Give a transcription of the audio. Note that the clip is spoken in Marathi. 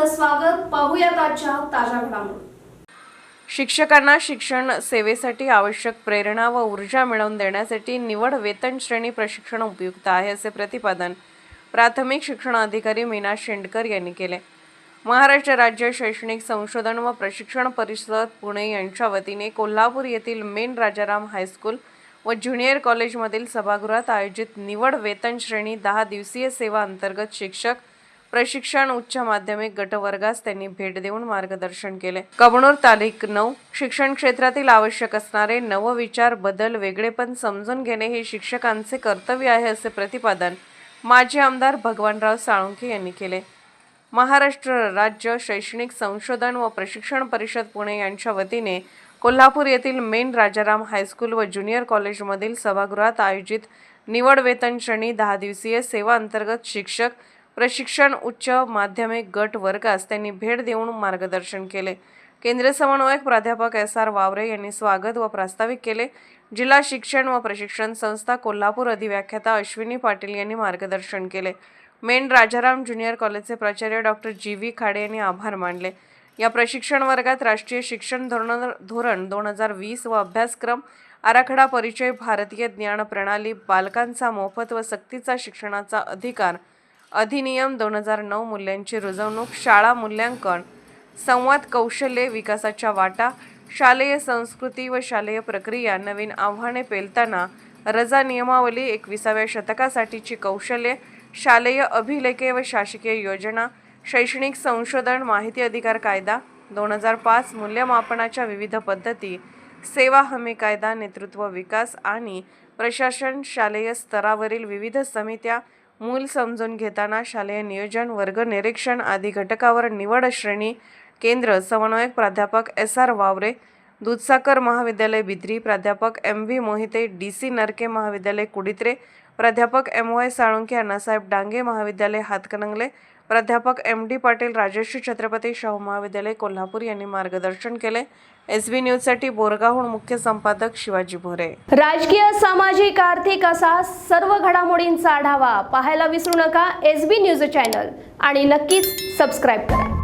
आपलं स्वागत. पाहूयात आजच्या ताज्या घडामोडी. शिक्षकांना शिक्षण सेवेसाठी आवश्यक प्रेरणा व ऊर्जा मिळवून देण्यासाठी निवड वेतन श्रेणी प्रशिक्षण उपयुक्त आहे, असे प्रतिपादन प्राथमिक शिक्षण अधिकारी मीना शेंडकर यांनी केले. महाराष्ट्र राज्य शैक्षणिक संशोधन व प्रशिक्षण परिषद पुणे यांच्या वतीने कोल्हापूर येथील मेन राजाराम हायस्कूल व ज्युनियर कॉलेजमधील सभागृहात आयोजित निवड वेतन श्रेणी 10 दिवसीय सेवा अंतर्गत शिक्षक प्रशिक्षण उच्च माध्यमिक गटवर्गास त्यांनी भेट देऊन मार्गदर्शन केले. कबनूर तारीख 9. शिक्षण क्षेत्रातील आवश्यक असणारे नवविचार, बदल, वेगळेपण समजून घेणे हे शिक्षकांचे कर्तव्य आहे, असे प्रतिपादन माजी आमदार भगवानराव साळुंखे यांनी केले. महाराष्ट्र राज्य शैक्षणिक संशोधन व प्रशिक्षण परिषद पुणे यांच्या वतीने कोल्हापूर येथील मेन राजाराम हायस्कूल व ज्युनियर कॉलेजमधील सभागृहात आयोजित निवड वेतन श्रेणी 10 दिवसीय सेवा अंतर्गत शिक्षक प्रशिक्षण उच्च माध्यमिक गट वर्गास त्यांनी भेट देऊन मार्गदर्शन केले. केंद्रीय समन्वयक प्राध्यापक SR वावरे यांनी स्वागत व प्रास्ताविक केले. जिल्हा शिक्षण व प्रशिक्षण संस्था कोल्हापूर अधिव्याख्याता अश्विनी पाटील यांनी मार्गदर्शन केले. मेन राजाराम ज्युनियर कॉलेजचे प्राचार्य डॉक्टर GV खाडे यांनी आभार मानले. या प्रशिक्षण वर्गात राष्ट्रीय शिक्षण धोरण 2020 व अभ्यासक्रम आराखडा, परिचय, भारतीय ज्ञान प्रणाली, बालकांचा मोफत व सक्तीचा शिक्षणाचा अधिकार अधिनियम 2009, मूल्यांची रुजवणूक, शाळा मूल्यांकन, संवाद, कौशल्ये विकासाच्या वाटा, शालेय संस्कृती व शालेय प्रक्रिया, नवीन आव्हाने पेलताना, रजा नियमावली, 21व्या शतकासाठीची कौशल्ये, शालेय अभिलेखे व शासकीय योजना, शैक्षणिक संशोधन, माहिती अधिकार कायदा 2005, मूल्यमापनाच्या विविध पद्धती, सेवा हमी कायदा, नेतृत्व विकास आणि प्रशासन, शालेय स्तरावरील विविध समित्या, मूल समजून घेताना, शालेय नियोजन, वर्ग निरीक्षण आदी घटकावर निवड श्रेणी केंद्र. समन्वयक प्राध्यापक SR वावरे, दूधसागर महाविद्यालय बिद्री, प्राध्यापक MV मोहिते, DC नरके महाविद्यालय कुडित्रे, प्राध्यापक MY साळुंखे, अण्णासाहेब डांगे महाविद्यालय हातकणंगले, प्राध्यापक MD पाटील, राजर्षी छत्रपती शाहू महाविद्यालय कोल्हापूर यांनी मार्गदर्शन केले. SB न्यूजसाठी बोरगावहून मुख्य संपादक शिवाजी भोरे. राजकीय, सामाजिक, आर्थिक असा सर्व घडामोडींचा आढावा पाहायला विसरू नका SB न्यूज चॅनल आणि नक्कीच सबस्क्राईब करा.